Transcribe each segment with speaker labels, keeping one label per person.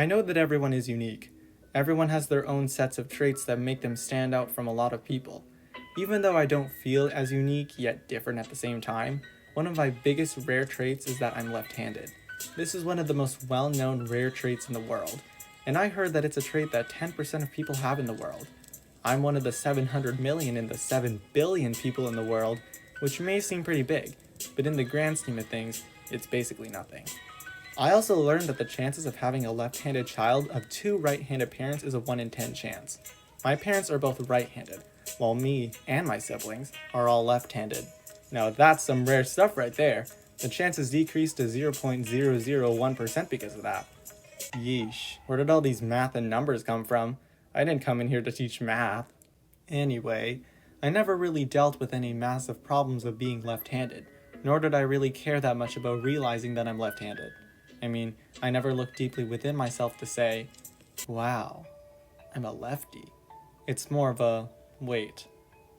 Speaker 1: I know that everyone is unique. Everyone has their own sets of traits that make them stand out from a lot of people. Even though I don't feel as unique yet different at the same time, one of my biggest rare traits is that I'm left-handed. This is one of the most well-known rare traits in the world, and I heard that it's a trait that 10% of people have in the world. I'm one of the 700 million in the 7 billion people in the world, which may seem pretty big, but in the grand scheme of things, it's basically nothing. I also learned that the chances of having a left-handed child of two right-handed parents is a 1 in 10 chance. My parents are both right-handed, while me and my siblings are all left-handed. Now that's some rare stuff right there. The chances decreased to 0.001% because of that. Yeesh, where did all these math and numbers come from? I didn't come in here to teach math. Anyway, I never really dealt with any massive problems of being left-handed, nor did I really care that much about realizing that I'm left-handed. I mean, I never looked deeply within myself to say, wow, I'm a lefty. It's more of a, wait,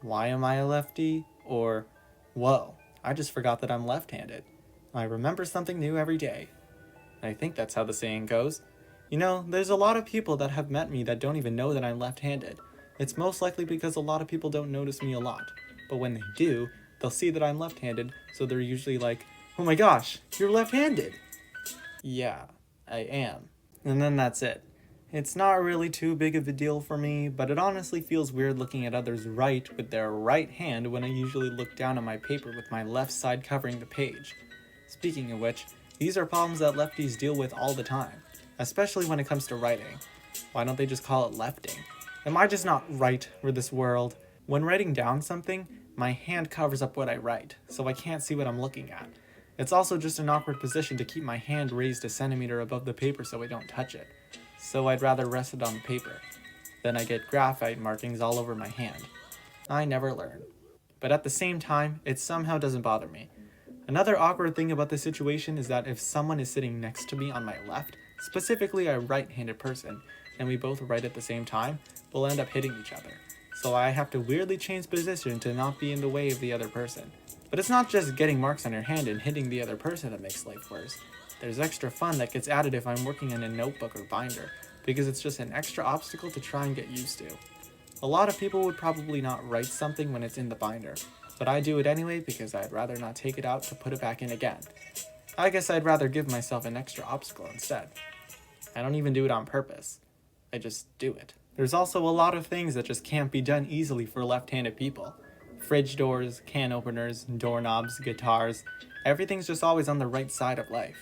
Speaker 1: why am I a lefty? Or, whoa, I just forgot that I'm left-handed. I remember something new every day. I think that's how the saying goes. You know, there's a lot of people that have met me that don't even know that I'm left-handed. It's most likely because a lot of people don't notice me a lot. But when they do, they'll see that I'm left-handed, so they're usually like, oh my gosh, you're left-handed! Yeah, I am. And then that's it. It's not really too big of a deal for me, but it honestly feels weird looking at others write with their right hand when I usually look down at my paper with my left side covering the page. Speaking of which, these are problems that lefties deal with all the time, especially when it comes to writing. Why don't they just call it lefting? Am I just not right for this world? When writing down something, my hand covers up what I write, so I can't see what I'm looking at. It's also just an awkward position to keep my hand raised a centimeter above the paper so I don't touch it. So I'd rather rest it on the paper. Then I get graphite markings all over my hand. I never learn. But at the same time, it somehow doesn't bother me. Another awkward thing about this situation is that if someone is sitting next to me on my left, specifically a right-handed person, and we both write at the same time, we'll end up hitting each other. So I have to weirdly change position to not be in the way of the other person. But it's not just getting marks on your hand and hitting the other person that makes life worse. There's extra fun that gets added if I'm working in a notebook or binder, because it's just an extra obstacle to try and get used to. A lot of people would probably not write something when it's in the binder, but I do it anyway because I'd rather not take it out to put it back in again. I guess I'd rather give myself an extra obstacle instead. I don't even do it on purpose. I just do it. There's also a lot of things that just can't be done easily for left-handed people. Fridge doors, can openers, doorknobs, guitars, everything's just always on the right side of life.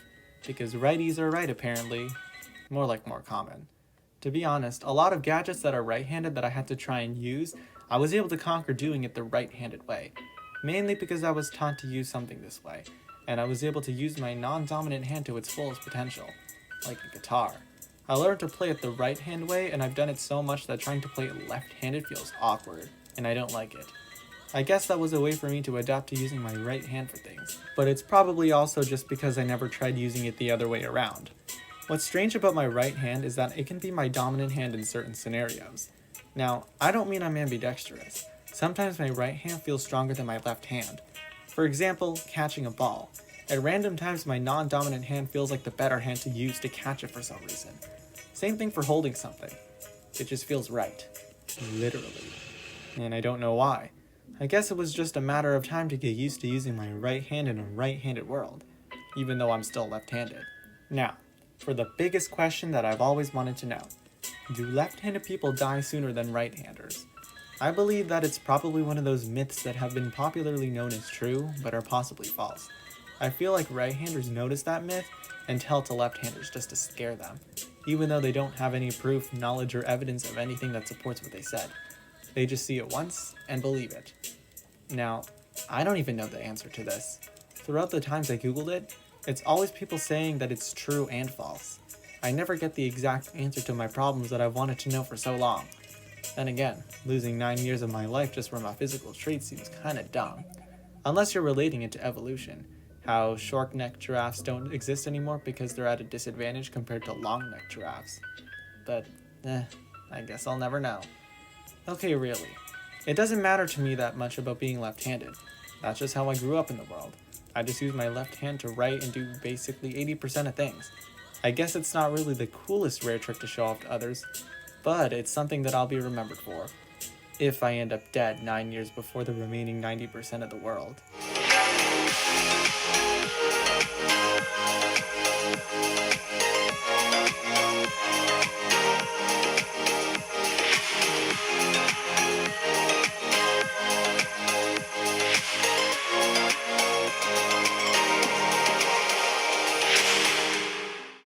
Speaker 1: Because righties are right apparently. More like more common. To be honest, a lot of gadgets that are right-handed that I had to try and use, I was able to conquer doing it the right-handed way. Mainly because I was taught to use something this way, and I was able to use my non-dominant hand to its fullest potential. Like a guitar. I learned to play it the right-hand way, and I've done it so much that trying to play it left-handed feels awkward, and I don't like it. I guess that was a way for me to adapt to using my right hand for things, but it's probably also just because I never tried using it the other way around. What's strange about my right hand is that it can be my dominant hand in certain scenarios. Now, I don't mean I'm ambidextrous. Sometimes my right hand feels stronger than my left hand. For example, catching a ball. At random times my non-dominant hand feels like the better hand to use to catch it for some reason. Same thing for holding something. It just feels right. Literally. And I don't know why. I guess it was just a matter of time to get used to using my right hand in a right-handed world, even though I'm still left-handed. Now, for the biggest question that I've always wanted to know. Do left-handed people die sooner than right-handers? I believe that it's probably one of those myths that have been popularly known as true, but are possibly false. I feel like right-handers notice that myth and tell to left-handers just to scare them, even though they don't have any proof, knowledge, or evidence of anything that supports what they said. They just see it once and believe it. Now, I don't even know the answer to this. Throughout the times I googled it, it's always people saying that it's true and false. I never get the exact answer to my problems that I've wanted to know for so long. Then again, losing 9 years of my life just for my physical traits seems kinda dumb. Unless you're relating it to evolution, how short-necked giraffes don't exist anymore because they're at a disadvantage compared to long-necked giraffes. But, I guess I'll never know. Okay, really. It doesn't matter to me that much about being left-handed. That's just how I grew up in the world. I just use my left hand to write and do basically 80% of things. I guess it's not really the coolest rare trick to show off to others, but it's something that I'll be remembered for, if I end up dead 9 years before the remaining 90% of the world.